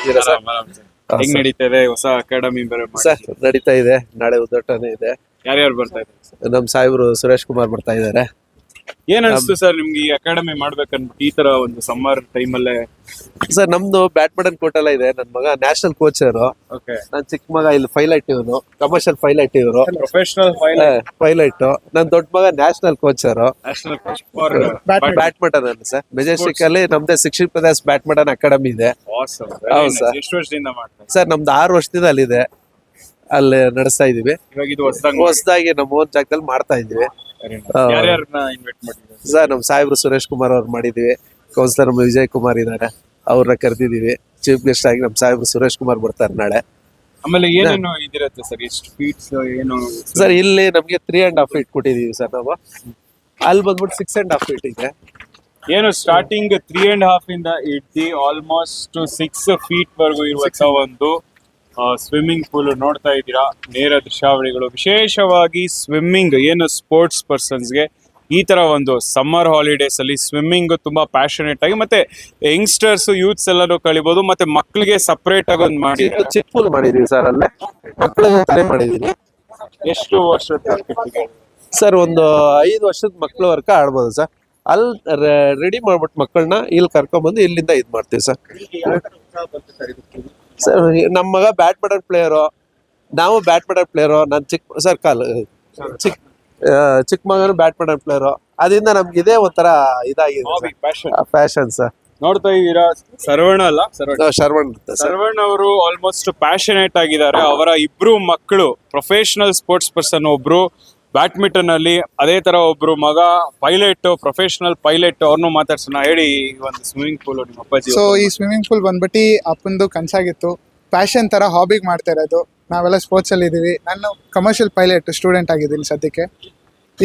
ಚೆನ್ನಾಗಿದ್ದೀರಾ ಸರ್? ಹೆಂಗ್ ನಡೀತಾ ಇದೆ ಹೊಸ ಅಕಾಡೆಮಿ ಬೇರೆ ಸರ್ ನಡೀತಾ ಇದೆ, ನಾಳೆ ಉದ್ಘಾಟನೆ ಇದೆ. ಯಾರ್ಯಾರು ಬರ್ತಾ ಇದ್ದಾರೆ? ನಮ್ ಸಾಹೇಬ್ರು ಸುರೇಶ್ ಕುಮಾರ್ ಬರ್ತಾ ಇದಾರೆ. ಏನ್ ಅನ್ಸ್ತು ಸರ್ ನಿಮ್ಗೆ ಈ ಅಕಾಡೆಮಿ ಮಾಡ್ಬೇಕನ್ಬಿಟ್ಟು ಈ ತರ ಒಂದು ಸಮ್ಮರ್ ಟೈಮಲ್ಲೇ? ಸರ್ ನಮ್ದು ಬ್ಯಾಡ್ಮಿಂಟನ್ ಕೋರ್ಟ್ ಎಲ್ಲ ಇದೆ. ನನ್ ಮಗ ನ್ಯಾಷನಲ್ ಕೋಚರ್. ಓಕೆ, ನನ್ ಚಿಕ್ಕ ಮಗ ಇಲ್ಲಿ ಪೈಲಟ್, ಇವನು ಕಮರ್ಷಿಯಲ್ ಪೈಲಟ್, ಇವರು ಪ್ರೊಫೆಷನಲ್ ಪೈಲಟ್. ನನ್ ದೊಡ್ಡ ಮಗ national coacher national coach for badminton ಅಲ್ಲಿ ಸರ್. ಮೆಜೆಸ್ಟಿಕ್ ಅಲ್ಲಿ ನಮ್ದೇ ಶಿಕ್ಷಣ ಪ್ರದೇಶ್ ಬ್ಯಾಡ್ಮಿಂಟನ್ ಅಕಾಡೆಮಿ ಇದೆ. ಆಸಮ್. ಹೌದು ಸರ್. ಎಷ್ಟು ವರ್ಷದಿಂದ ಮಾಡ್ತಾರೆ ಸರ್ ನಮ್ದು 6 ವರ್ಷದಿಂದ ಅಲ್ಲಿದೆ, ಅಲ್ಲಿ ನಡೆಸ್ತಾ ಇದೀವಿ. ಇವಾಗ? ಇದು ಹೊಸದಾಗಿ ನಮ್ಮ ಓನ್ ಜಾಗದಲ್ಲಿ ಮಾಡ್ತಾ ಇದೀವಿ. ಯಾರ್ಯಾರನ್ನ ಇನ್ವೈಟ್ ಮಾಡಿದ್ದಾರೆ ಸರ್ ನಮ್ ಸಾಹೇಬ್ರು ಸುರೇಶ್ ಕುಮಾರ್ ಅವ್ರು ಮಾಡಿದೀವಿ. ಕೌನ್ಸಿಲರ್ ವಿಜಯ್ ಕುಮಾರ್ ಇದಾರೆ, ಅವ್ರನ್ನ ಕರೆದಿದೀವಿ. ಚೀಫ್ ಗೆಸ್ಟ್ ಆಗಿ ನಮ್ ಸಾಹೇಬ್ರು ಸುರೇಶ್ ಕುಮಾರ್ ಬರ್ತಾರೆ ನಾಳೆ. ಆಮೇಲೆ ಏನೇನು ಇದಿರತ್ತೆ ಸರ್? ಎಷ್ಟು ಫೀಟ್ಸ್ ಏನು ಸರ್ ಇಲ್ಲಿ ನಮ್ಗೆ 3.5 feet ಕೊಟ್ಟಿದೀವಿ ಸರ್ ನಾವು. ಅಲ್ಲಿ ಬಂದ್ಬಿಟ್ಟು 6.5 feet ಇದೆ. ಏನು ಸ್ಟಾರ್ಟಿಂಗ್ 3.5 ಇಂದ ಇಟ್ಟು ಆಲ್ಮೋಸ್ಟ್ 6 feet ವರೆಗೂ ಇರುವಂತ ಒಂದು ಸ್ವಿಮ್ಮಿಂಗ್ ಪೂಲ್ ನೋಡ್ತಾ ಇದ್ದೀರಾ. ನೇರ ದೃಶ್ಯಾವಳಿಗಳು. ವಿಶೇಷವಾಗಿ ಸ್ವಿಮ್ಮಿಂಗ್ ಏನು ಸ್ಪೋರ್ಟ್ಸ್ ಪರ್ಸನ್ಸ್ಗೆ ಈ ತರ ಒಂದು ಸಮ್ಮರ್ ಹಾಲಿಡೇಸ್ ಅಲ್ಲಿ ಸ್ವಿಮ್ಮಿಂಗ್ ತುಂಬಾ ಪ್ಯಾಷನೇಟ್ ಆಗಿ, ಮತ್ತೆ ಯಂಗ್ಸ್ಟರ್ಸ್ ಯೂತ್ಸ್ ಎಲ್ಲಾನು ಕಳಿಬಹುದು, ಮತ್ತೆ ಮಕ್ಕಳಿಗೆ ಸಪರೇಟ್ ಆಗಿ ಒಂದು ಮಾಡಿ ಚಿಕ್ಕ ಪೂಲ್ ಮಾಡಿದೀವಿ ಸರ್. ಅಲ್ಲೇ ಮಕ್ಕಳಿಗೆ ಮಾಡಿದೀವಿ. ಎಷ್ಟು ವರ್ಷದ ಸರ್ ಒಂದು 5 ವರ್ಷದ ಮಕ್ಕಳವರೆಗ ಆಡ್ಬೋದು ಸರ್. ಅಲ್ಲಿ ರೆಡಿ ಮಾಡ್ಬಿಟ್ಟು ಮಕ್ಕಳನ್ನ ಇಲ್ಲಿ ಕರ್ಕೊಂಡ್ಬಂದು ಇಲ್ಲಿಂದ ಇದ್ ಮಾಡ್ತೀವಿ ಸರ್. ಸರ್ ನಮ್ಮ ಮಗ ಬ್ಯಾಡ್ಮಿಂಟನ್ ಪ್ಲೇಯರು, ನಾವು ಬ್ಯಾಡ್ಮಿಂಟನ್ ಪ್ಲೇಯರು. ನಾನು ಚಿಕ್ಕ ಮಗನು ಬ್ಯಾಡ್ಮಿಂಟನ್ ಪ್ಲೇಯರು. ಅದರಿಂದ ನಮ್ಗೆ ಇದೇ ಒಂಥರ ಇದಾಗಿದೆ, ಫ್ಯಾಷನ್ ಸರ್. ನೋಡ್ತಾ ಇದ್ದೀರಾ, ಶರವಣ ಅಲ್ಲ ಶರವಣ್ ಶರವಣ್ ಅವರು ಆಲ್ಮೋಸ್ಟ್ ಪ್ಯಾಷನೇಟ್ ಆಗಿದ್ದಾರೆ. ಅವರ 2 ಮಕ್ಕಳು ಪ್ರೊಫೆಷನಲ್ ಸ್ಪೋರ್ಟ್ಸ್ ಪರ್ಸನ್, ಒಬ್ರು ಬ್ಯಾಡ್ಮಿಂಟನ್ ಅಲ್ಲಿ, ಅದೇ ತರ ಒಬ್ರು ಮಗ ಪೈಲಟ್, ಪ್ರೊಫೆಷನಲ್ ಪೈಲಟ್. ಅವ್ರನ್ನು ಮಾತಾಡ್ಸೋಣ. ಹೇಳಿ, ಒಂದು ಸ್ವಿಮ್ಮಿಂಗ್ ಪೂಲ್ ನಿಮ್ಮ ಅಪ್ಪಾಜಿ? ಸೊ ಈ ಸ್ವಿಮ್ಮಿಂಗ್ ಪೂಲ್ ಬಂದ್ಬಿಟ್ಟು ಅಪ್ಪಂದು ಕನ್ಸಾಗಿತ್ತು, ಪ್ಯಾಷನ್ ತರ ಹಾಬಿಗೆ ಮಾಡ್ತಾ ಇರೋದು. ನಾವೆಲ್ಲ ಸ್ಪೋರ್ಟ್ಸ್ ಅಲ್ಲಿ ಇದೀವಿ. ನಾನು ಕಮರ್ಷಿಯಲ್ ಪೈಲಟ್ ಸ್ಟೂಡೆಂಟ್ ಆಗಿದ್ದೀನಿ ಸದ್ಯಕ್ಕೆ.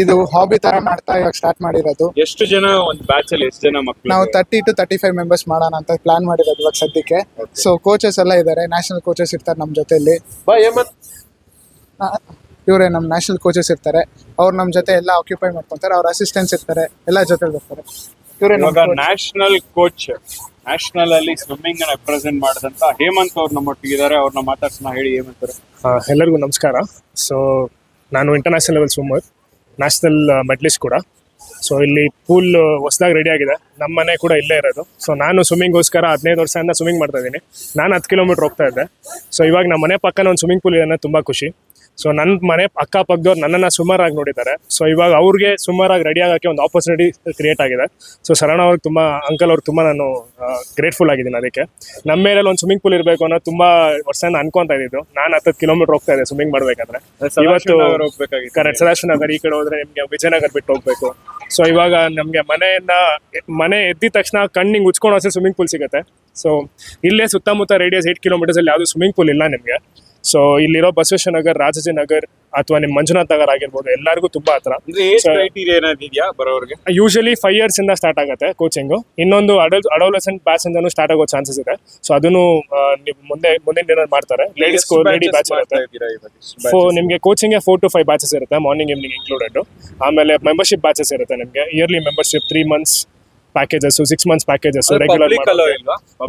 ಇದು ಹಾಬಿ ತರ ಮಾಡ್ತಾ ಇವಾಗ ಸ್ಟಾರ್ಟ್ ಮಾಡಿರೋದು. ಎಷ್ಟು ಜನ ಒಂದು ಬ್ಯಾಚ್ ಅಲ್ಲಿ? ಎಷ್ಟು ಜನ ಮಕ್ಕಳು? ನಾವು 30 to 35 ಮೆಂಬರ್ಸ್ ಮಾಡೋಣ ಅಂತ ಪ್ಲಾನ್ ಮಾಡಿರೋದು ಇವಾಗ ಸದ್ಯಕ್ಕೆ. ಸೊ ಕೋಚಸ್ ಎಲ್ಲ ಇದ್ದಾರೆ, ನ್ಯಾಷನಲ್ ಕೋಚಸ್ ಇರ್ತಾರೆ ನಮ್ಮ ಜೊತೆಯಲ್ಲಿ. ಇವರೇ ನಮ್ಮ ನ್ಯಾಷನಲ್ ಕೋಚಸ್ ಇರ್ತಾರೆ. ಅವ್ರು ನಮ್ಮ ಜೊತೆ ಎಲ್ಲ ಆಕ್ಯುಪೈ ಮಾಡ್ಕೊಂತಾರೆ. ಅವ್ರ ಅಸಿಸ್ಟೆಂಟ್ಸ್ ಇರ್ತಾರೆ, ಎಲ್ಲ ಜೊತೆ ಬರ್ತಾರೆ. ಇವರೇ ನ್ಯಾಷನಲ್ ಕೋಚ್. ನ್ಯಾಷನಲ್ ಅಲ್ಲಿ ಸ್ವಿಮ್ಮಿಂಗ್ ಅನ್ನ ರೆಪ್ರೆಸೆಂಟ್ ಮಾಡಿದಂತ ಹೇಮಂತ್ ಅವ್ರು ನಮ್ಮೊಟ್ಟಿಗಿದ್ದಾರೆ. ಅವ್ರನ್ನ ಮಾತಾಡ್ಸೋಣ. ಹೇಳಿ ಹೇಮಂತ್. ಎಲ್ಲರಿಗೂ ನಮಸ್ಕಾರ. ಸೊ ನಾನು international level swimmer, national medallist ಕೂಡ. ಸೊ ಇಲ್ಲಿ ಪೂಲ್ ಹೊಸದಾಗಿ ರೆಡಿ ಆಗಿದೆ. ನಮ್ಮ ಮನೆ ಕೂಡ ಇಲ್ಲೇ ಇರೋದು. ಸೊ ನಾನು ಸ್ವಿಮ್ಮಿಂಗ್ಗೋಸ್ಕರ 15 ವರ್ಷದಿಂದ ಸ್ವಿಮ್ಮಿಂಗ್ ಮಾಡ್ತಾ ಇದ್ದೀನಿ. ನಾನು 10 ಕಿಲೋಮೀಟರ್ ಹೋಗ್ತಾ ಇದ್ದೆ. ಸೊ ಇವಾಗ ನಮ್ಮ ಮನೆ ಪಕ್ಕನ ಒಂದು ಸ್ವಿಮ್ಮಿಂಗ್ ಪೂಲ್ ಇದೆ ಅನ್ನೋದು ತುಂಬ ಖುಷಿ. ಸೊ ನನ್ನ ಮನೆ ಅಕ್ಕಪಕ್ಕದವ್ರು ನನ್ನನ್ನು ಸ್ವಿಮ್ಮರ್ ಆಗಿ ನೋಡಿದ್ದಾರೆ. ಸೊ ಇವಾಗ ಅವ್ರಿಗೆ ಸ್ವಿಮ್ಮರ್ ಆಗಿ ರೆಡಿ ಆಗೋಕ್ಕೆ ಒಂದು ಆಪರ್ಚುನಿಟಿ ಕ್ರಿಯೇಟ್ ಆಗಿದೆ. ಸೊ ಶರಣ ಅವ್ರಿಗೆ ತುಂಬ, ಅಂಕಲ್ ಅವ್ರಿಗೆ ತುಂಬ ನಾನು ಗ್ರೇಟ್ಫುಲ್ ಆಗಿದ್ದೀನಿ ಅದಕ್ಕೆ. ನಮ್ಮ ಮೇಲೆ ಒಂದು ಸ್ವಿಮ್ಮಿಂಗ್ ಪೂಲ್ ಇರಬೇಕು ಅನ್ನೋ ತುಂಬ ವರ್ಷದಿಂದ ಅನ್ಕೊಂತಾ ಇದ್ದಿದ್ದು. ನಾನು 10 ಕಿಲೋಮೀಟರ್ ಹೋಗ್ತಾ ಇದ್ದೆ ಸ್ವಿಮ್ಮಿಂಗ್ ಮಾಡಬೇಕಾದ್ರೆ. ಇವತ್ತು ಕರೆಕ್ಟ್ ಸದಾಶಿವ ನಗರ್ ಈ ಕಡೆ ಹೋದ್ರೆ ನಿಮಗೆ ವಿಜಯನಗರ ಬಿಟ್ಟು ಹೋಗ್ಬೇಕು. ಸೊ ಇವಾಗ ನಮಗೆ ಮನೆ ಎದ್ದಿದ ತಕ್ಷಣ ಕಣ್ಣಿಂಗ್ ಉಚ್ಕೊಂಡು ಅಷ್ಟೇ ಸ್ವಿಮ್ಮಿಂಗ್ ಪೂಲ್ ಸಿಗುತ್ತೆ. ಸೊ ಇಲ್ಲೇ ಸುತ್ತಮುತ್ತ ರೇಡಿಯಸ್ 8 ಕಿಲೋಮೀಟರ್ಸ್ ಅಲ್ಲಿ ಯಾವುದು ಸ್ವಿಮ್ಮಿಂಗ್ ಪೂಲ್ ಇಲ್ಲ ನಿಮಗೆ. ಸೊ ಇಲ್ಲಿರೋ ಬಸವೇಶ್ವರ ನಗರ್, ರಾಜಾಜಿನಗರ್ ಅಥವಾ ನಿಮ್ಮ ಮಂಜುನಾಥ್ ನಗರ್ ಆಗಿರ್ಬೋದು, ಎಲ್ಲರಿಗೂ ತುಂಬಾ ಹತ್ರ. ಯೂಶಲಿ 5 years ಇಂದ ಸ್ಟಾರ್ಟ್ ಆಗುತ್ತೆ ಕೋಚಿಂಗು. ಇನ್ನೊಂದು ಅಡೋಲೆಸೆಂಟ್ ಬ್ಯಾಚ್ ಇಂದನೂ ಸ್ಟಾರ್ಟ್ ಆಗೋ ಚಾನ್ಸಸ್ ಇದೆ. ಸೊ ಅದನ್ನು ಮುಂದಿನ ದಿನ ಮಾಡ್ತಾರೆ. ಲೇಡಿ ಬ್ಯಾಚ್ ಇರುತ್ತೆ. ನಿಮಗೆ ಕೋಚಿಂಗ್ 4 to 5 ಬ್ಯಾಚಸ್ ಇರುತ್ತೆ, ಮಾರ್ನಿಂಗ್ ಈವ್ನಿಂಗ್ ಇನ್ಕ್ಲೂಡೆಡ್. ಆಮೇಲೆ ಮೆಂಬರ್ಶಿಪ್ ಬ್ಯಾಚಸ್ ಇರುತ್ತೆ ನಿಮಗೆ. Yearly membership 3 months packages, 6 months packages regular.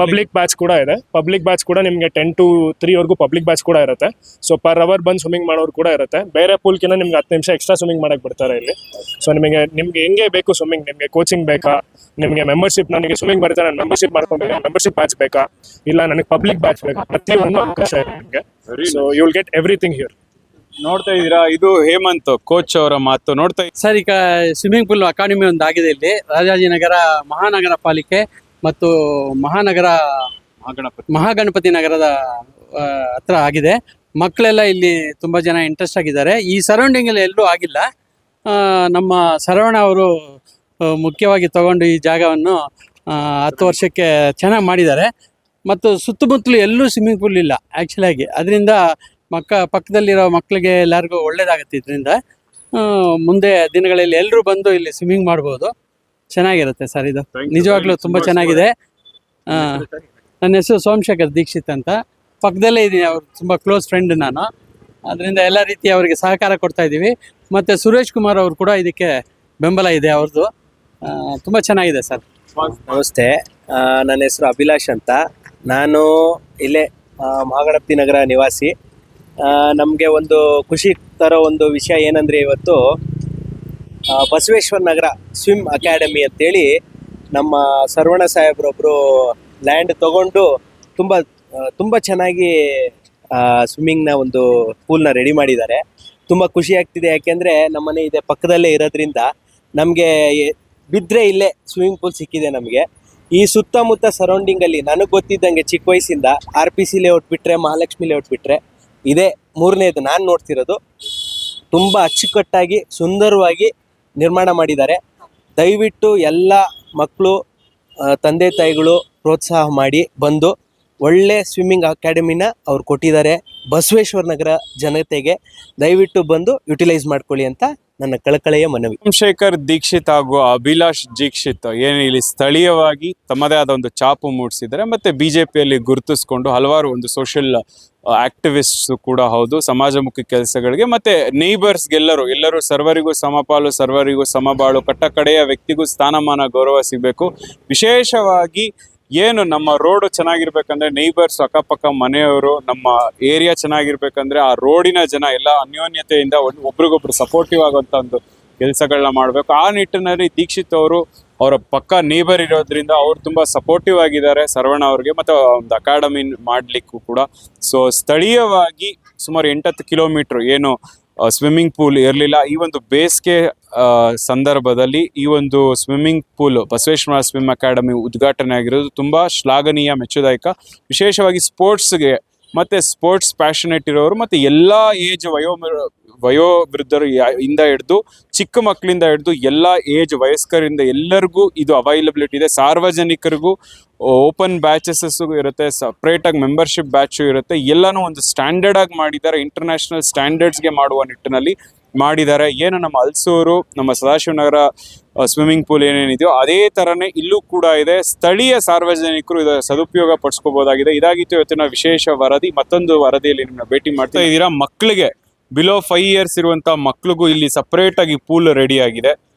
Public batch ಕೂಡ ಇದೆ. ಪಬ್ಲಿಕ್ ಬ್ಯಾಚ್ ಕೂಡ ನಿಮಗೆ 10 to 3 ವರೆಗೂ ಪಬ್ಲಿಕ್ ಬ್ಯಾಚ್ ಕೂಡ ಇರುತ್ತೆ. ಸೊ ಪರ್ ಅವರ್ ಬಂದು ಸ್ವಿಮ್ಮಿಂಗ್ ಮಾಡೋರು ಕೂಡ ಇರುತ್ತೆ. ಬೇರೆ ಪೂಲ್ಕಿನ ನಿಮ್ಗೆ 10 ನಿಮಿಷ ಎಕ್ಸ್ಟ್ರಾ ಸ್ವಿಮ್ಮಿಂಗ್ ಮಾಡಕ್ಕೆ ಬಿಡ್ತಾರೆ ಇಲ್ಲಿ. ಸೊ ನಿಮಗೆ ಹೆಂಗೆ ಬೇಕು ಸ್ವಿಮ್ಮಿಂಗ್, ನಿಮಗೆ ಕೋಚಿಂಗ್ ಬೇಕಾ, ನಿಮಗೆ ಮೆಂಬರ್ಶಿಪ್, ನನಗೆ ಸ್ವಿಮ್ಮಿಂಗ್ ಬರುತ್ತೆ ನಾನು ಮೆಂಬರ್ಶಿಪ್ ಮಾಡ್ಕೊಬೇಕು, ಮೆಂಬರ್ಶಿಪ್ ಬ್ಯಾಚ್ ಬೇಕಾ, ಇಲ್ಲ ನನಗೆ ಪಬ್ಲಿಕ್ ಬ್ಯಾಚ್ ಬೇಕಾ, ಪ್ರತಿಯೊಂದು ಅವಕಾಶ ಇದೆ ನಿಮಗೆ. So you will get everything here. ನೋಡ್ತಾ ಇದ್ದೀರಾ, ಇದು ಹೇಮಂತ್ ಕೋಚ್ ಅವರ ಮಾತು. ನೋಡ್ತಾ ಸರ್, ಈಗ ಸ್ವಿಮ್ಮಿಂಗ್ ಪೂಲ್ ಅಕಾಡೆಮಿ ಒಂದು ಆಗಿದೆ ಇಲ್ಲಿ ರಾಜಾಜಿನಗರ ಮಹಾನಗರ ಪಾಲಿಕೆ ಮತ್ತು ಮಹಾಗಣಪತಿ ನಗರದ ಹತ್ರ ಆಗಿದೆ. ಮಕ್ಕಳೆಲ್ಲ ಇಲ್ಲಿ ತುಂಬ ಜನ ಇಂಟ್ರೆಸ್ಟ್ ಆಗಿದ್ದಾರೆ. ಈ ಸರೌಂಡಿಂಗಲ್ಲಿ ಎಲ್ಲೂ ಆಗಿಲ್ಲ. ನಮ್ಮ ಶರವಣ ಅವರು ಮುಖ್ಯವಾಗಿ ತಗೊಂಡು ಈ ಜಾಗವನ್ನು 10 ವರ್ಷಕ್ಕೆ ಚೆನ್ನಾಗಿ ಮಾಡಿದ್ದಾರೆ. ಮತ್ತು ಸುತ್ತಮುತ್ತಲು ಎಲ್ಲೂ ಸ್ವಿಮ್ಮಿಂಗ್ ಪೂಲ್ ಇಲ್ಲ ಆ್ಯಕ್ಚುಲಾಗಿ. ಅದರಿಂದ ಪಕ್ಕದಲ್ಲಿರೋ ಮಕ್ಕಳಿಗೆ ಎಲ್ಲರಿಗೂ ಒಳ್ಳೇದಾಗುತ್ತೆ. ಇದರಿಂದ ಮುಂದೆ ದಿನಗಳಲ್ಲಿ ಎಲ್ಲರೂ ಬಂದು ಇಲ್ಲಿ ಸ್ವಿಮ್ಮಿಂಗ್ ಮಾಡ್ಬೋದು. ಚೆನ್ನಾಗಿರುತ್ತೆ ಸರ್. ಇದು ನಿಜವಾಗ್ಲೂ ತುಂಬ ಚೆನ್ನಾಗಿದೆ. ನನ್ನ ಹೆಸರು ಸೋಮಶೇಖರ್ ದೀಕ್ಷಿತ್ ಅಂತ. ಪಕ್ಕದಲ್ಲೇ ಇದ್ದೀನಿ, ಅವ್ರು ತುಂಬ ಕ್ಲೋಸ್ ಫ್ರೆಂಡ್ ನಾನು. ಅದರಿಂದ ಎಲ್ಲ ರೀತಿ ಅವರಿಗೆ ಸಹಕಾರ ಕೊಡ್ತಾ ಇದ್ದೀವಿ. ಮತ್ತು ಸುರೇಶ್ ಕುಮಾರ್ ಅವರು ಕೂಡ ಇದಕ್ಕೆ ಬೆಂಬಲ ಇದೆ ಅವ್ರದ್ದು. ತುಂಬ ಚೆನ್ನಾಗಿದೆ ಸರ್. ನಮಸ್ತೆ, ನನ್ನ ಹೆಸರು ಅಭಿಲಾಷ್ ಅಂತ. ನಾನು ಇಲ್ಲೇ ಮಹಾಗಣಪತಿ ನಗರ ನಿವಾಸಿ. ನಮಗೆ ಒಂದು ಖುಷಿ ತರೋ ಒಂದು ವಿಷಯ ಏನಂದರೆ ಇವತ್ತು ಬಸವೇಶ್ವರ ನಗರ ಸ್ವಿಮ್ ಅಕಾಡೆಮಿ ಅಂತೇಳಿ ನಮ್ಮ ಸರ್ವಣ ಸಾಹೇಬ್ರೊಬ್ಬರು ಲ್ಯಾಂಡ್ ತಗೊಂಡು ತುಂಬ ಚೆನ್ನಾಗಿ ಸ್ವಿಮ್ಮಿಂಗ್ನ ಒಂದು ಪೂಲ್ನ ರೆಡಿ ಮಾಡಿದ್ದಾರೆ. ತುಂಬ ಖುಷಿ ಆಗ್ತಿದೆ, ಯಾಕೆಂದರೆ ನಮ್ಮನೆ ಇದೆ ಪಕ್ಕದಲ್ಲೇ ಇರೋದ್ರಿಂದ ನಮಗೆ ಬಿದ್ದರೆ ಇಲ್ಲೇ ಸ್ವಿಮ್ಮಿಂಗ್ ಪೂಲ್ ಸಿಕ್ಕಿದೆ ನಮಗೆ. ಈ ಸುತ್ತಮುತ್ತ ಸರೌಂಡಿಂಗಲ್ಲಿ ನನಗೆ ಗೊತ್ತಿದ್ದಂಗೆ ಚಿಕ್ಕ ವಯಸ್ಸಿಂದ RPC ಲೇಔಟ್ ಬಿಟ್ಟರೆ, ಮಹಾಲಕ್ಷ್ಮಿ ಲೇಔಟ್ ಬಿಟ್ಟರೆ ಇದೇ ಮೂರನೇದು ನಾನು ನೋಡ್ತಿರೋದು. ತುಂಬ ಅಚ್ಚುಕಟ್ಟಾಗಿ ಸುಂದರವಾಗಿ ನಿರ್ಮಾಣ ಮಾಡಿದ್ದಾರೆ. ದಯವಿಟ್ಟು ಎಲ್ಲ ಮಕ್ಕಳು, ತಂದೆ ತಾಯಿಗಳು ಪ್ರೋತ್ಸಾಹ ಮಾಡಿ ಬಂದು ಒಳ್ಳೆ ಸ್ವಿಮ್ಮಿಂಗ್ ಅಕಾಡೆಮಿನ ಅವ್ರು ಕೊಟ್ಟಿದ್ದಾರೆ. ಬಸವೇಶ್ವರ ನಗರ ಜನತೆಗೆ ದಯವಿಟ್ಟು ಬಂದು ಯುಟಿಲೈಸ್ ಮಾಡ್ಕೊಳ್ಳಿ ಅಂತ ನನ್ನ ಕಳಕಳೆಯ ಮನವಿ. ಸೋಮಶೇಖರ್ ದೀಕ್ಷಿತ್ ಹಾಗೂ ಅಭಿಲಾಷ್ ದೀಕ್ಷಿತ್ ಏನು ಇಲ್ಲಿ ಸ್ಥಳೀಯವಾಗಿ ತಮ್ಮದೇ ಆದ ಒಂದು ಛಾಪು ಮೂಡಿಸಿದ್ದಾರೆ. ಮತ್ತೆ ಬಿಜೆಪಿಯಲ್ಲಿ ಗುರುತಿಸ್ಕೊಂಡು ಹಲವಾರು ಒಂದು ಸೋಷಿಯಲ್ ಆಕ್ಟಿವಿಸ್ಟ್ ಕೂಡ ಹೌದು, ಸಮಾಜಮುಖಿ ಕೆಲಸಗಳಿಗೆ. ಮತ್ತೆ ಎಲ್ಲರೂ ಸರ್ವರಿಗೂ ಸಮಪಾಲು, ಸರ್ವರಿಗೂ ಸಮಬಾಳು, ಕಟ್ಟಕಡೆಯ ವ್ಯಕ್ತಿಗೂ ಸ್ಥಾನಮಾನ, ಗೌರವ ಸಿಗಬೇಕು. ವಿಶೇಷವಾಗಿ ಏನು ನಮ್ಮ ರೋಡ್ ಚೆನ್ನಾಗಿರ್ಬೇಕಂದ್ರೆ ನೇಬರ್ಸ್, ಅಕ್ಕಪಕ್ಕ ಮನೆಯವರು, ನಮ್ಮ ಏರಿಯಾ ಚೆನ್ನಾಗಿರ್ಬೇಕಂದ್ರೆ ಆ ರೋಡಿನ ಜನ ಎಲ್ಲ ಅನ್ಯೋನ್ಯತೆಯಿಂದ ಒಬ್ರಿಗೊಬ್ರು ಸಪೋರ್ಟಿವ್ ಆಗುವಂತ ಒಂದು ಕೆಲಸಗಳನ್ನ ಮಾಡಬೇಕು. ಆ ನಿಟ್ಟಿನಲ್ಲಿ ದೀಕ್ಷಿತ್ ಅವರು ಅವರ ಪಕ್ಕ ನೇಬರ್ ಇರೋದ್ರಿಂದ ಅವ್ರು ತುಂಬಾ ಸಪೋರ್ಟಿವ್ ಆಗಿದ್ದಾರೆ ಸರ್ವಣ ಅವ್ರಿಗೆ, ಮತ್ತೆ ಒಂದು ಅಕಾಡೆಮಿ ಮಾಡ್ಲಿಕ್ಕೂ ಕೂಡ. ಸೊ ಸ್ಥಳೀಯವಾಗಿ ಸುಮಾರು 8-10 ಕಿಲೋಮೀಟರ್ ಏನು ಸ್ವಿಮ್ಮಿಂಗ್ ಪೂಲ್ ಇರಲಿಲ್ಲ. ಈ ಒಂದು ಬೇಸಿಗೆ ಸಂದರ್ಭದಲ್ಲಿ ಈ ಒಂದು swimming pool Basaveshwara swim academy ಉದ್ಘಾಟನೆ ಆಗಿರೋದು ತುಂಬಾ ಶ್ಲಾಘನೀಯ, ಮೆಚ್ಚುದಾಯಕ. ವಿಶೇಷವಾಗಿ ಸ್ಪೋರ್ಟ್ಸ್ಗೆ ಮತ್ತೆ ಸ್ಪೋರ್ಟ್ಸ್ ಪ್ಯಾಷನೇಟ್ ಇರೋರು ಮತ್ತೆ ಎಲ್ಲಾ ಏಜ್ ವಯೋವೃದ್ಧರು ಇಂದ ಹಿಡಿದು ಚಿಕ್ಕ ಮಕ್ಕಳಿಂದ ಹಿಡಿದು ಎಲ್ಲಾ ಏಜ್ ವಯಸ್ಕರಿಂದ ಎಲ್ಲರಿಗೂ ಇದು ಅವೈಲಬಿಲಿಟಿ ಇದೆ. ಸಾರ್ವಜನಿಕರಿಗೂ ಓಪನ್ ಬ್ಯಾಚಸ್ ಇರುತ್ತೆ, ಸಪ್ರೇಟ್ ಆಗಿ ಮೆಂಬರ್ಶಿಪ್ ಬ್ಯಾಚು ಇರುತ್ತೆ. ಎಲ್ಲಾನು ಒಂದು ಸ್ಟ್ಯಾಂಡರ್ಡ್ ಆಗಿ ಮಾಡಿದ್ದಾರೆ, ಇಂಟರ್ನ್ಯಾಷನಲ್ ಸ್ಟ್ಯಾಂಡರ್ಡ್ಸ್ಗೆ ಮಾಡುವ ನಿಟ್ಟಿನಲ್ಲಿ ಮಾಡಿದ್ದಾರೆ. ಏನು ನಮ್ಮ ಹಲಸೂರು, ನಮ್ಮ ಸದಾಶಿವನಗರ ಸ್ವಿಮ್ಮಿಂಗ್ ಪೂಲ್ ಏನೇನಿದೆಯೋ ಅದೇ ತರನೇ ಇಲ್ಲೂ ಕೂಡ ಇದೆ. ಸ್ಥಳೀಯ ಸಾರ್ವಜನಿಕರು ಇದರ ಸದುಪಯೋಗ ಪಡಿಸ್ಕೋಬಹುದಾಗಿದೆ. ಇದಾಗಿತ್ತು ಇವತ್ತಿನ ವಿಶೇಷ ವರದಿ. ಮತ್ತೊಂದು ವರದಿಯಲ್ಲಿ ನಿಮ್ಮನ್ನ ಭೇಟಿ ಮಾಡ್ತಾ ಇದ್ದೀರಾ. ಮಕ್ಕಳಿಗೆ ಬಿಲೋ 5 years ಇರುವಂತ ಮಕ್ಳಿಗೂ ಇಲ್ಲಿ ಸಪರೇಟ್ ಆಗಿ ಪೂಲ್ ರೆಡಿ ಆಗಿದೆ,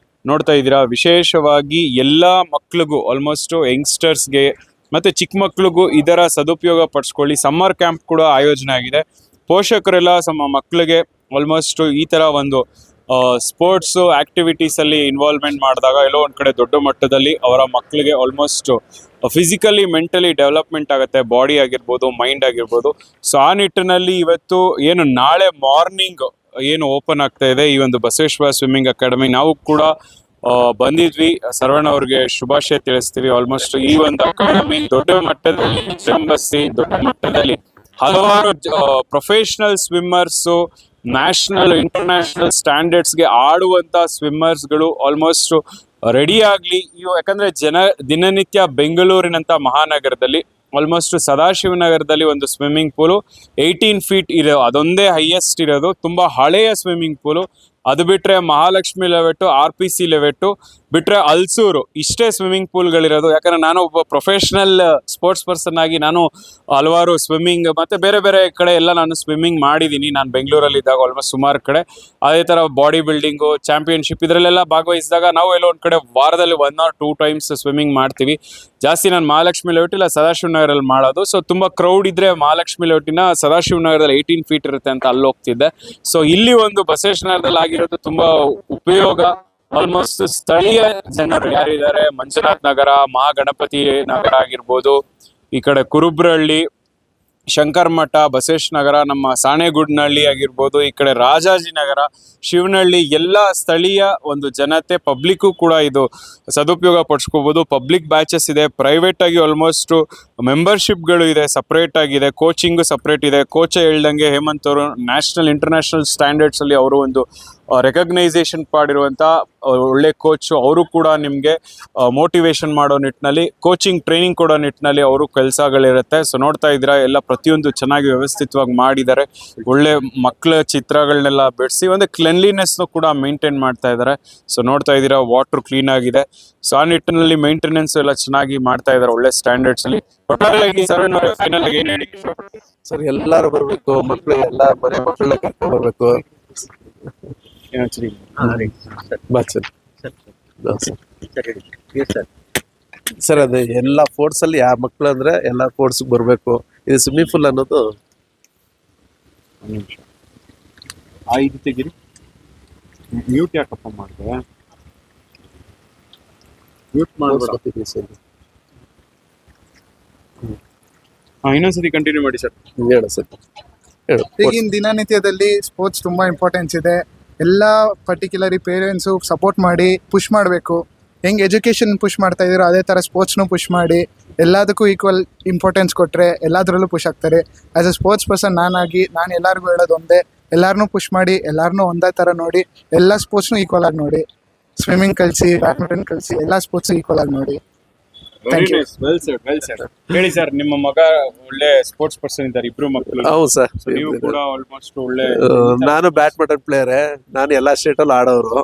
ನೋಡ್ತಾ ಇದ್ದೀರಾ. ವಿಶೇಷವಾಗಿ ಎಲ್ಲಾ ಮಕ್ಳಿಗೂ, ಆಲ್ಮೋಸ್ಟ್ ಯಂಗ್ಸ್ಟರ್ಸ್ಗೆ ಮತ್ತೆ ಚಿಕ್ಕ ಮಕ್ಳಿಗೂ ಇದರ ಸದುಪಯೋಗ ಪಡಿಸ್ಕೊಳ್ಳಿ. ಸಮ್ಮರ್ ಕ್ಯಾಂಪ್ ಕೂಡ ಆಯೋಜನೆ ಆಗಿದೆ. ಪೋಷಕರೆಲ್ಲ ಮಕ್ಕಳಿಗೆ ಆಲ್ಮೋಸ್ಟ್ ಈ ತರ ಒಂದು ಸ್ಪೋರ್ಟ್ಸ್ ಆಕ್ಟಿವಿಟೀಸ್ ಅಲ್ಲಿ ಇನ್ವಾಲ್ವ್ಮೆಂಟ್ ಮಾಡಿದಾಗ ಎಲ್ಲೋ ಒಂದ್ ಕಡೆ ದೊಡ್ಡ ಮಟ್ಟದಲ್ಲಿ ಅವರ ಮಕ್ಕಳಿಗೆ ಆಲ್ಮೋಸ್ಟ್ ಫಿಸಿಕಲಿ, ಮೆಂಟಲಿ ಡೆವಲಪ್ಮೆಂಟ್ ಆಗುತ್ತೆ, ಬಾಡಿ ಆಗಿರ್ಬೋದು, ಮೈಂಡ್ ಆಗಿರ್ಬೋದು. ಸೊ ಆ ನಿಟ್ಟಿನಲ್ಲಿ ಇವತ್ತು ಏನು ನಾಳೆ ಮಾರ್ನಿಂಗ್ ಏನು ಓಪನ್ ಆಗ್ತಾ ಇದೆ ಈ ಒಂದು ಬಸವೇಶ್ವರ ಸ್ವಿಮ್ಮಿಂಗ್ ಅಕಾಡೆಮಿ, ನಾವು ಕೂಡ ಬಂದಿದ್ವಿ. ಸರ್ವಣ ಅವ್ರಿಗೆ ಶುಭಾಶಯ ತಿಳಿಸ್ತೀವಿ. ಆಲ್ಮೋಸ್ಟ್ ಈ ಒಂದು ಅಕಾಡೆಮಿ ದೊಡ್ಡ ಮಟ್ಟದಲ್ಲಿ ದೊಡ್ಡ ಮಟ್ಟದಲ್ಲಿ ಹಲವಾರು ಪ್ರೊಫೆಷನಲ್ ಸ್ವಿಮ್ಮರ್ಸ್, ನ್ಯಾಷನಲ್ ಇಂಟರ್ನ್ಯಾಷನಲ್ ಸ್ಟ್ಯಾಂಡರ್ಡ್ಸ್ಗೆ ಆಡುವಂತ ಸ್ವಿಮ್ಮರ್ಸ್ಗಳು ಆಲ್ಮೋಸ್ಟ್ ರೆಡಿ ಆಗ್ಲಿ. ಯಾಕಂದ್ರೆ ದಿನನಿತ್ಯ ಬೆಂಗಳೂರಿನಂತ ಮಹಾನಗರದಲ್ಲಿ ಆಲ್ಮೋಸ್ಟ್ ಸದಾಶಿವನಗರದಲ್ಲಿ ಒಂದು ಸ್ವಿಮ್ಮಿಂಗ್ ಪೂಲು 18 feet ಇರೋ, ಅದೊಂದೇ ಹೈಯೆಸ್ಟ್ ಇರೋದು. ತುಂಬಾ ಹಳೆಯ ಸ್ವಿಮ್ಮಿಂಗ್ ಪೂಲು. ಅದು ಬಿಟ್ರೆ ಮಹಾಲಕ್ಷ್ಮಿ ಲೆವೆಟ್ಟು, RPC ಲೆವೆಟ್ಟು ಬಿಟ್ರೆ ಹಲಸೂರು, ಇಷ್ಟೇ ಸ್ವಿಮ್ಮಿಂಗ್ ಪೂಲ್ಗಳಿರೋದು. ಯಾಕಂದ್ರೆ ನಾನು ಒಬ್ಬ ಪ್ರೊಫೆಷನಲ್ ಸ್ಪೋರ್ಟ್ಸ್ ಪರ್ಸನ್ ಆಗಿ ನಾನು ಹಲವಾರು ಸ್ವಿಮ್ಮಿಂಗ್ ಮತ್ತೆ ಬೇರೆ ಬೇರೆ ಕಡೆ ಎಲ್ಲ ನಾನು ಸ್ವಿಮ್ಮಿಂಗ್ ಮಾಡಿದ್ದೀನಿ. ನಾನು ಬೆಂಗಳೂರಲ್ಲಿ ಇದ್ದಾಗ ಆಲ್ಮೋಸ್ಟ್ ಸುಮಾರು ಕಡೆ ಅದೇ ತರ ಬಾಡಿ ಬಿಲ್ಡಿಂಗು, ಚಾಂಪಿಯನ್ಶಿಪ್ ಇದರಲ್ಲೆಲ್ಲ ಭಾಗವಹಿಸಿದಾಗ ನಾವು ಎಲ್ಲೋ ಒಂದ್ ಕಡೆ ವಾರದಲ್ಲಿ 1 or 2 times ಸ್ವಿಮ್ಮಿಂಗ್ ಮಾಡ್ತೀವಿ. ಜಾಸ್ತಿ ನಾನು ಮಹಾಲಕ್ಷ್ಮಿ ಲೇಔಟ್ ಇಲ್ಲ ಸದಾಶಿವನಗರಲ್ಲಿ ಮಾಡೋದು. ಸೊ ತುಂಬಾ ಕ್ರೌಡ್ ಇದ್ರೆ ಮಹಾಲಕ್ಷ್ಮಿ ಲೇಔಟಿನ ಸದಾಶಿವನಗರದಲ್ಲಿ 18 feet ಇರುತ್ತೆ ಅಂತ ಅಲ್ಲಿ ಹೋಗ್ತಿದ್ದೆ. ಸೊ ಇಲ್ಲಿ ಒಂದು ಬಸವೇಶ್ವರನಗರದಲ್ಲಿ ಆಗಿರೋದು ತುಂಬಾ ಉಪಯೋಗ. ಆಲ್ಮೋಸ್ಟ್ ಸ್ಥಳೀಯ ಜನರು ಯಾರಿದ್ದಾರೆ, ಮಂಜುನಾಥ್ ನಗರ, ಮಹಾಗಣಪತಿ ನಗರ ಆಗಿರ್ಬೋದು, ಈ ಕಡೆ ಕುರುಬ್ರಹಳ್ಳಿ, ಶಂಕರಮಠ, ಬಸವೇಶ್ವರ ನಗರ, ನಮ್ಮ ಸಾಣೆಗುಡ್ನಹಳ್ಳಿ ಆಗಿರ್ಬೋದು, ಈ ಕಡೆ ರಾಜಾಜಿನಗರ, ಶಿವನಹಳ್ಳಿ, ಎಲ್ಲ ಸ್ಥಳೀಯ ಒಂದು ಜನತೆ, ಪಬ್ಲಿಕ್ಕು ಕೂಡ ಇದು ಸದುಪಯೋಗ ಪಡಿಸ್ಕೋಬಹುದು. ಪಬ್ಲಿಕ್ ಬ್ಯಾಚಸ್ ಇದೆ, ಪ್ರೈವೇಟ್ ಆಗಿ ಆಲ್ಮೋಸ್ಟ್ ಮೆಂಬರ್ಶಿಪ್ಗಳು ಇದೆ, ಸಪ್ರೇಟ್ ಆಗಿದೆ, ಕೋಚಿಂಗು ಸಪ್ರೇಟ್ ಇದೆ. ಕೋಚ್ ಹೇಳ್ದಂಗೆ ಹೇಮಂತ್ ಅವರು ನ್ಯಾಷನಲ್ ಇಂಟರ್ನ್ಯಾಷನಲ್ ಸ್ಟ್ಯಾಂಡರ್ಡ್ಸ್ ಅಲ್ಲಿ ಅವರು ಒಂದು ರೆಕಗ್ನೈಸೇಷನ್ ಮಾಡಿರುವಂಥ ಒಳ್ಳೆ ಕೋಚ್. ಅವರು ಕೂಡ ನಿಮಗೆ ಮೋಟಿವೇಶನ್ ಮಾಡೋ ನಿಟ್ಟಿನಲ್ಲಿ, ಕೋಚಿಂಗ್ ಟ್ರೈನಿಂಗ್ ಕೊಡೋ ನಿಟ್ಟಿನಲ್ಲಿ ಅವರು ಕೆಲಸಗಳಿರುತ್ತೆ. ಸೊ ನೋಡ್ತಾ ಇದ್ದೀರಾ, ಎಲ್ಲ ಪ್ರತಿಯೊಂದು ಚೆನ್ನಾಗಿ ವ್ಯವಸ್ಥಿತವಾಗಿ ಮಾಡಿದ್ದಾರೆ. ಒಳ್ಳೆ ಮಕ್ಕಳ ಚಿತ್ರಗಳನ್ನೆಲ್ಲ ಬಿಡಿಸಿ ಒಂದು ಕ್ಲೆನ್ಲಿನೆಸ್ನು ಕೂಡ ಮೇಂಟೈನ್ ಮಾಡ್ತಾ ಇದ್ದಾರೆ. ಸೊ ನೋಡ್ತಾ ಇದ್ದೀರಾ, ವಾಟರ್ ಕ್ಲೀನ್ ಆಗಿದೆ. ಸೊ ಆ ನಿಟ್ಟಿನಲ್ಲಿ ಮೇಂಟೆನೆನ್ಸ್ ಎಲ್ಲ ಚೆನ್ನಾಗಿ ಮಾಡ್ತಾ ಇದ್ದಾರೆ, ಒಳ್ಳೆ ಸ್ಟ್ಯಾಂಡರ್ಡ್ಸ್ ಅಲ್ಲಿ. ಫೈನಲ್ ಆಗಿ ಏನು ಹೇಳಿ ಸರ್, ಎಲ್ಲರೂ ಬರ್ಬೇಕು, ಮಕ್ಕಳು ಎಲ್ಲ ಮನೆ ಮಕ್ಕಳನ್ನ ಕರ್ಕೊಂಡು ಬರ್ಬೇಕು. ಬಾ ಸರ್. ಸರ್ ಅದು ಎಲ್ಲ ಸ್ಪೋರ್ಟ್ಸ್ ಅಲ್ಲಿ ಯಾವ ಮಕ್ಳು ಅಂದ್ರೆ ಎಲ್ಲ ಸ್ಪೋರ್ಟ್ಸ್ ಬರ್ಬೇಕು. ಇದು ಸ್ವಿಮ್ಮಿಂಗ್ ಪೂಲ್ ಅನ್ನೋದು ಇದು ತೆಗಿರಿ. ಮ್ಯೂಟ್ ಯಾಕಪ್ಪ ಮಾಡಿದೆ? ಮ್ಯೂಟ್ ಮಾಡ್ಬೇಡ. ಇನ್ನೊಂದ್ಸತಿ ಕಂಟಿನ್ಯೂ ಮಾಡಿ ಸರ್. ಹೇಳು ಸರ್, ಹೇಳು. ಈಗಿನ ದಿನನಿತ್ಯದಲ್ಲಿ ಸ್ಪೋರ್ಟ್ಸ್ ತುಂಬಾ ಇಂಪಾರ್ಟೆನ್ಸ್ ಇದೆ. ಎಲ್ಲ ಪರ್ಟಿಕ್ಯುಲರಿ ಪೇರೆಂಟ್ಸು ಸಪೋರ್ಟ್ ಮಾಡಿ ಪುಷ್ ಮಾಡಬೇಕು. ಹೆಂಗೆ ಎಜುಕೇಷನ್ ಪುಷ್ ಮಾಡ್ತಾ ಇದ್ದೀರೋ ಅದೇ ಥರ ಸ್ಪೋರ್ಟ್ಸ್ನು ಪುಷ್ ಮಾಡಿ ಎಲ್ಲದಕ್ಕೂ ಈಕ್ವಲ್ ಇಂಪಾರ್ಟೆನ್ಸ್ ಕೊಟ್ಟರೆ ಎಲ್ಲದರಲ್ಲೂ ಪುಷ್ ಆಗ್ತಾರೆ. ಆ್ಯಸ್ ಅ ಸ್ಪೋರ್ಟ್ಸ್ ಪರ್ಸನ್ ನಾನು ಎಲ್ಲರಿಗೂ ಹೇಳೋದು ಒಂದೇ, ಎಲ್ಲರನ್ನೂ ಪುಷ್ ಮಾಡಿ, ಎಲ್ಲರನ್ನೂ ಒಂದೇ ಥರ ನೋಡಿ, ಎಲ್ಲ ಸ್ಪೋರ್ಟ್ಸ್ನು ಈಕ್ವಲ್ ಆಗಿ ನೋಡಿ. ಸ್ವಿಮ್ಮಿಂಗ್ ಕಲಿಸಿ, ಬ್ಯಾಡ್ಮಿಂಟನ್ ಕಲಿಸಿ, ಎಲ್ಲ ಸ್ಪೋರ್ಟ್ಸ್ ಈಕ್ವಲ್ ಆಗಿ ನೋಡಿ. ಹೇಳಿ ಸರ್, ನಿಮ್ಮ ಮಗ ಒಳ್ಳೆ ಸ್ಪೋರ್ಟ್ಸ್ ಪರ್ಸನ್ ಇದ್ದಾರೆ, ಇಬ್ರು ಮಕ್ಕಳು. ಹೌದು ಸರ್. ನೀವು ಕೂಡ ಆಲ್ಮೋಸ್ಟ್ ಒಳ್ಳೆ. ನಾನು ಬ್ಯಾಡ್ಮಿಂಟನ್ ಪ್ಲೇಯರೇ, ನಾನು ಎಲ್ಲಾ ಸ್ಟೇಟ್ ಅಲ್ಲಿ ಆಡೋರು.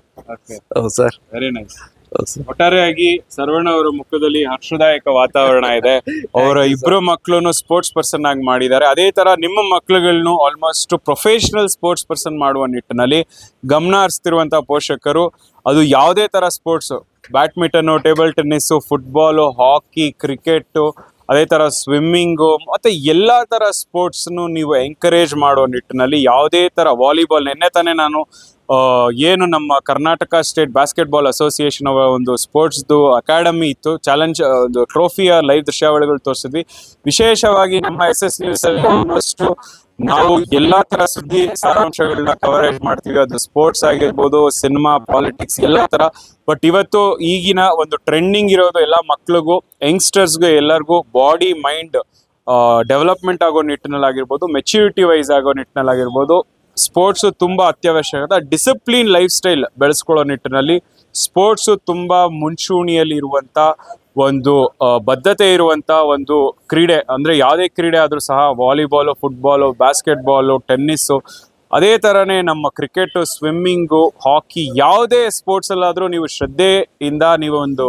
ಹೌದು ಸರ್. Very nice. ಒಟ್ಟಾರೆಯಾಗಿ ಸರ್ವಣ್ಣ ಅವರ ಮುಖದಲ್ಲಿ ಹರ್ಷದಾಯಕ ವಾತಾವರಣ ಇದೆ. ಅವರ ಇಬ್ರು ಮಕ್ಕಳನ್ನು ಸ್ಪೋರ್ಟ್ಸ್ ಪರ್ಸನ್ ಆಗಿ ಮಾಡಿದ್ದಾರೆ. ಅದೇ ತರ ನಿಮ್ಮ ಮಕ್ಕಳುಗಳನ್ನು ಆಲ್ಮೋಸ್ಟ್ ಪ್ರೊಫೆಷನಲ್ ಸ್ಪೋರ್ಟ್ಸ್ ಪರ್ಸನ್ ಮಾಡುವ ನಿಟ್ಟಿನಲ್ಲಿ ಗಮನ ಹರಿಸ್ತಿರುವಂತಹ ಪೋಷಕರು, ಅದು ಯಾವುದೇ ತರ sports, badminton, table tennis, football, hockey, cricket, ಅದೇ ತರ ಸ್ವಿಮ್ಮಿಂಗು, ಮತ್ತೆ ಎಲ್ಲಾ ತರ ಸ್ಪೋರ್ಟ್ಸ್ ನೀವು ಎಂಕರೇಜ್ ಮಾಡುವ ನಿಟ್ಟಿನಲ್ಲಿ ಯಾವುದೇ ತರ ವಾಲಿಬಾಲ್, ನಿನ್ನೆ ತಾನೇ ನಾನು ಏನು ನಮ್ಮ ಕರ್ನಾಟಕ ಸ್ಟೇಟ್ ಬಾಸ್ಕೆಟ್ಬಾಲ್ ಅಸೋಸಿಯೇಷನ್ ಅವರ ಒಂದು ಸ್ಪೋರ್ಟ್ಸ್ದು ಅಕಾಡೆಮಿ ಇತ್ತು, ಚಾಲೆಂಜ್ ಒಂದು ಟ್ರೋಫಿಯ ಲೈವ್ ದೃಶ್ಯಾವಳಿಗಳು ತೋರಿಸಿದ್ವಿ. ವಿಶೇಷವಾಗಿ ನಮ್ಮ SS ನ್ಯೂಸ್ ಅಲ್ಲಿ ಆಲ್ಮೋಸ್ಟ್ ನಾವು ಎಲ್ಲಾ ತರ ಸುದ್ದಿ ಸಾರಾಂಶಗಳನ್ನ ಕವರೇಜ್ ಮಾಡ್ತೀವಿ. ಅದು ಸ್ಪೋರ್ಟ್ಸ್ ಆಗಿರ್ಬೋದು, ಸಿನಿಮಾ, ಪಾಲಿಟಿಕ್ಸ್, ಎಲ್ಲಾ ತರ. ಬಟ್ ಇವತ್ತು ಈಗಿನ ಒಂದು ಟ್ರೆಂಡಿಂಗ್ ಇರೋದು ಎಲ್ಲ ಮಕ್ಳಿಗೂ, ಯಂಗ್ಸ್ಟರ್ಸ್ಗೂ, ಎಲ್ಲರಿಗೂ ಬಾಡಿ ಮೈಂಡ್ ಡೆವಲಪ್ಮೆಂಟ್ ಆಗೋ ನಿಟ್ಟಿನಲ್ಲಾಗಿರ್ಬೋದು, ಮೆಚ್ಯೂರಿಟಿ ವೈಸ್ ಆಗೋ ನಿಟ್ಟಿನಲ್ಲಾಗಿರ್ಬೋದು, ಸ್ಪೋರ್ಟ್ಸ್ ತುಂಬಾ ಅತ್ಯವಶ್ಯಕತೆ. ಡಿಸಿಪ್ಲಿನ್ ಲೈಫ್ ಸ್ಟೈಲ್ ಬೆಳೆಸ್ಕೊಳ್ಳೋ ನಿಟ್ಟಿನಲ್ಲಿ ಸ್ಪೋರ್ಟ್ಸ್ ತುಂಬಾ ಮುಂಚೂಣಿಯಲ್ಲಿ ಇರುವಂತ ಒಂದು ಬದ್ಧತೆ ಇರುವಂತ ಒಂದು ಕ್ರೀಡೆ. ಅಂದ್ರೆ ಯಾವುದೇ ಕ್ರೀಡೆ ಆದ್ರೂ ಸಹ, ವಾಲಿಬಾಲು, ಫುಟ್ಬಾಲು, ಬಾಸ್ಕೆಟ್ಬಾಲು, ಟೆನ್ನಿಸ್ಸು, ಅದೇ ತರನೇ ನಮ್ಮ ಕ್ರಿಕೆಟ್, ಸ್ವಿಮ್ಮಿಂಗು, ಹಾಕಿ, ಯಾವುದೇ ಸ್ಪೋರ್ಟ್ಸ್ ಅಲ್ಲಾದ್ರೂ ನೀವು ಶ್ರದ್ಧೆಯಿಂದ ನೀವು ಒಂದು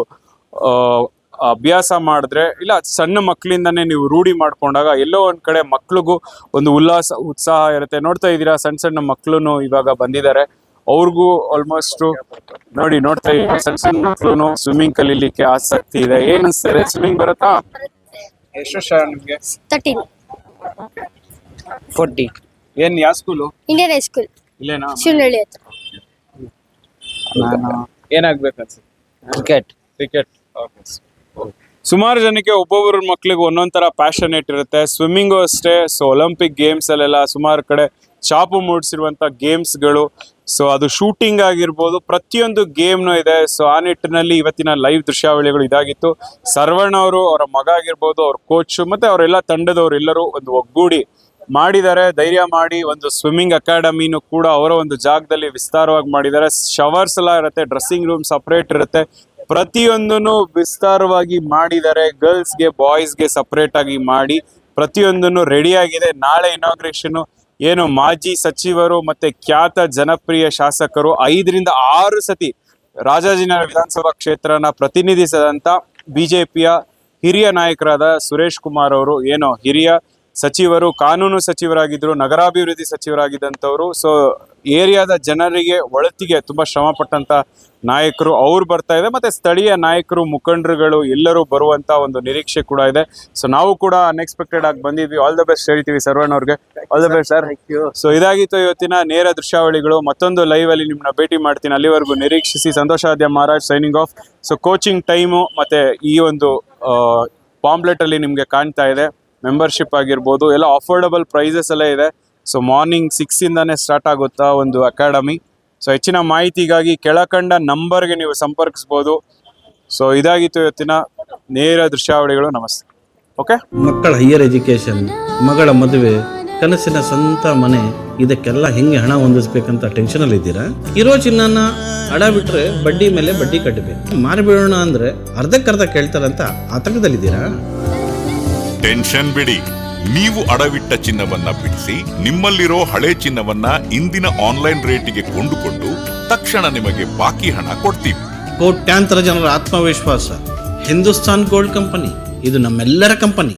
ಅಭ್ಯಾಸ ಮಾಡಿದ್ರೆ, ಇಲ್ಲ ಸಣ್ಣ ಮಕ್ಕಳಿಂದಾನೇ ನೀವು ರೂಢಿ ಮಾಡ್ಕೊಂಡಾಗ ಎಲ್ಲೋ ಒಂದ್ ಕಡೆ ಮಕ್ಳಿಗೂ ಒಂದು ಉಲ್ಲಾಸ, ಉತ್ಸಾಹ ಇರುತ್ತೆ. ನೋಡ್ತಾ ಇದ್ದೀರಾ, ಸಣ್ಣ ಸಣ್ಣ ಮಕ್ಳು ಇವಾಗ ಬಂದಿದ್ದಾರೆ. ಅವ್ರಿಗೂ ಆಲ್ಮೋಸ್ಟ್ ನೋಡ್ತಾ ಇದ್ದೀವಿ, ಸಣ್ಣ ಸಣ್ಣ ಮಕ್ಳು ಸ್ವಿಮ್ಮಿಂಗ್ ಕಲೀಲಿಕ್ಕೆ ಆಸಕ್ತಿ ಇದೆ. ಏನ್ ಅನ್ಸ್ತಾರೆ, ಸ್ವಿಮ್ಮಿಂಗ್ ಬರುತ್ತಾ? ಎಷ್ಟು ವರ್ಷ ನಿಮ್ಗೆ? 13. 40. ಏನ್ ಯಾವ ಸ್ಕೂಲು? ಇಂಡಿಯನ್ ಹೈಸ್ಕೂಲ್ ಇಲ್ಲೇನಾ? ಶಿವನಹಳ್ಳಿ ಹತ್ರ. ನಾನು ಏನಾಗ್ಬೇಕು ಅನ್ಸುತ್ತೆ? ಕ್ರಿಕೆಟ್. ಸುಮಾರು ಜನಕ್ಕೆ ಒಬ್ಬೊಬ್ಬರ ಮಕ್ಳಿಗೆ ಒಂದೊಂದ್ ತರ ಪ್ಯಾಷನೇಟ್ ಇರುತ್ತೆ. ಸ್ವಿಮ್ಮಿಂಗು ಅಷ್ಟೇ. ಸೊ ಒಲಿಂಪಿಕ್ ಗೇಮ್ಸ್ ಅಲ್ಲೆಲ್ಲ ಸುಮಾರು ಕಡೆ ಛಾಪು ಮೂಡಿಸಿರುವಂತ ಗೇಮ್ಸ್ಗಳು, ಸೊ ಅದು ಶೂಟಿಂಗ್ ಆಗಿರ್ಬೋದು, ಪ್ರತಿಯೊಂದು ಗೇಮ್ನು ಇದೆ. ಸೊ ಆ ನಿಟ್ಟಿನಲ್ಲಿ ಇವತ್ತಿನ ಲೈವ್ ದೃಶ್ಯಾವಳಿಗಳು ಇದಾಗಿತ್ತು. ಸರ್ವಣ್ಣ ಅವರು, ಅವರ ಮಗ ಆಗಿರ್ಬೋದು, ಅವ್ರ ಕೋಚ್ ಮತ್ತೆ ಅವರೆಲ್ಲ ತಂಡದವರು ಎಲ್ಲರೂ ಒಂದು ಒಗ್ಗೂಡಿ ಮಾಡಿದ್ದಾರೆ. ಧೈರ್ಯ ಮಾಡಿ ಒಂದು ಸ್ವಿಮ್ಮಿಂಗ್ ಅಕಾಡೆಮಿನೂ ಕೂಡ ಅವರ ಒಂದು ಜಾಗದಲ್ಲಿ ವಿಸ್ತಾರವಾಗಿ ಮಾಡಿದ್ದಾರೆ. ಶವರ್ಸ್ ಎಲ್ಲ ಇರುತ್ತೆ, ಡ್ರೆಸ್ಸಿಂಗ್ ರೂಮ್ ಸಪ್ರೇಟ್ ಇರುತ್ತೆ, ಪ್ರತಿಯೊಂದನ್ನು ವಿಸ್ತಾರವಾಗಿ ಮಾಡಿದ್ದಾರೆ. ಗರ್ಲ್ಸ್ಗೆ, ಬಾಯ್ಸ್ಗೆ ಸಪ್ರೇಟ್ ಆಗಿ ಮಾಡಿ ಪ್ರತಿಯೊಂದನ್ನು ರೆಡಿ ಆಗಿದೆ. ನಾಳೆ ಇನಾಗ್ರೇಷನ್ ಏನು ಮಾಜಿ ಸಚಿವರು ಮತ್ತೆ ಖ್ಯಾತ ಜನಪ್ರಿಯ ಶಾಸಕರು 5 ರಿಂದ 6 ಸತಿ ರಾಜಾಜಿನಗರ ವಿಧಾನಸಭಾ ಕ್ಷೇತ್ರನ ಪ್ರತಿನಿಧಿಸಿದಂತ ಬಿಜೆಪಿಯ ಹಿರಿಯ ನಾಯಕರಾದ ಸುರೇಶ್ ಕುಮಾರ್ ಅವರು, ಏನು ಹಿರಿಯ ಸಚಿವರು, ಕಾನೂನು ಸಚಿವರಾಗಿದ್ರು, ನಗರಾಭಿವೃದ್ಧಿ ಸಚಿವರಾಗಿದ್ದಂಥವ್ರು. ಸೊ ಏರಿಯಾದ ಜನರಿಗೆ ಒಳತಿಗೆ ತುಂಬಾ ಶ್ರಮ ಪಟ್ಟಂತ ನಾಯಕರು ಅವ್ರು ಬರ್ತಾ ಇದೆ. ಮತ್ತೆ ಸ್ಥಳೀಯ ನಾಯಕರು, ಮುಖಂಡರುಗಳು ಎಲ್ಲರೂ ಬರುವಂತ ಒಂದು ನಿರೀಕ್ಷೆ ಕೂಡ ಇದೆ. ಸೊ ನಾವು ಕೂಡ ಅನ್ಎಕ್ಸ್ಪೆಕ್ಟೆಡ್ ಆಗಿ ಬಂದಿದ್ವಿ. ಆಲ್ ದ ಬೆಸ್ಟ್ ಹೇಳ್ತೀವಿ ಸರ್ವಣ್ಣ ಅವ್ರಿಗೆ. All the best sir. So ಇದಾಗಿತ್ತು ಇವತ್ತಿನ ನೇರ ದೃಶ್ಯಾವಳಿಗಳು. ಮತ್ತೊಂದು ಲೈವ್ ಅಲ್ಲಿ ನಿಮ್ಮನ್ನ ಭೇಟಿ ಮಾಡ್ತೀನಿ. ಅಲ್ಲಿವರೆಗೂ ನಿರೀಕ್ಷಿಸಿ. ಸಂತೋಷಾದ್ಯ Maharaj signing off. So coaching time ಮತ್ತೆ ಈ ಒಂದು ಪಾಂಪ್ಲೆಟ್ ಅಲ್ಲಿ ನಿಮ್ಗೆ ಕಾಣ್ತಾ ಇದೆ. ಮೆಂಬರ್ಶಿಪ್ ಆಗಿರ್ಬೋದು, ಎಲ್ಲ ಅಫೋರ್ಡಬಲ್ ಪ್ರೈಸಸ್ ಎಲ್ಲ ಇದೆ. ಸೊ ಮಾರ್ನಿಂಗ್ 6 ಇಂದಾನೆ ಸ್ಟಾರ್ಟ್ ಆಗುತ್ತಾ ಒಂದು ಅಕಾಡೆಮಿ. ಸೊ ಹೆಚ್ಚಿನ ಮಾಹಿತಿಗಾಗಿ ಕೆಳಕಂಡ ನಂಬರ್ಗೆ ನೀವು ಸಂಪರ್ಕಿಸ್ಬೋದು. ಸೊ ಇದಾಗಿತ್ತು ಇವತ್ತಿನ ನೇರ ದೃಶ್ಯಾವಳಿಗಳು. ನಮಸ್ತೆ. ಓಕೆ. ಮಕ್ಕಳ ಹೈಯರ್ ಎಜುಕೇಷನ್, ಮಗಳ ಮದುವೆ, ಕನಸಿನ ಸ್ವಂತ ಮನೆ, ಇದಕ್ಕೆಲ್ಲ ಹೆಂಗೆ ಹಣ ಹೊಂದಿಸ್ಬೇಕಂತ ಟೆನ್ಷನಲ್ಲಿ ಇದ್ದೀರಾ? ಇರೋ ಚಿನ್ನನ ಅಡ ಬಿಟ್ರೆ ಬಡ್ಡಿ ಮೇಲೆ ಬಡ್ಡಿ ಕಟ್ಟಬೇಕು. ಮಾರಿಬಿಡೋಣ ಅಂದ್ರೆ ಅರ್ಧಕ್ಕರ್ಧ ಕೇಳ್ತಾರಂತ ಆತಂಕದಲ್ಲಿದ್ದೀರಾ? ಟೆನ್ಷನ್ ಬಿಡಿ. ನೀವು ಅಡವಿಟ್ಟ ಚಿನ್ನವನ್ನ ಬಿಡಿಸಿ ನಿಮ್ಮಲ್ಲಿರೋ ಹಳೆ ಚಿನ್ನವನ್ನ ಇಂದಿನ ಆನ್ಲೈನ್ ರೇಟಿಗೆ ಕೊಂಡುಕೊಂಡು ತಕ್ಷಣ ನಿಮಗೆ ಬಾಕಿ ಹಣ ಕೊಡ್ತೀವಿ. ಕೋಟ್ಯಾಂತರ ಜನರ ಆತ್ಮವಿಶ್ವಾಸ ಹಿಂದೂಸ್ತಾನ್ ಗೋಲ್ಡ್ ಕಂಪನಿ, ಇದು ನಮ್ಮೆಲ್ಲರ ಕಂಪನಿ.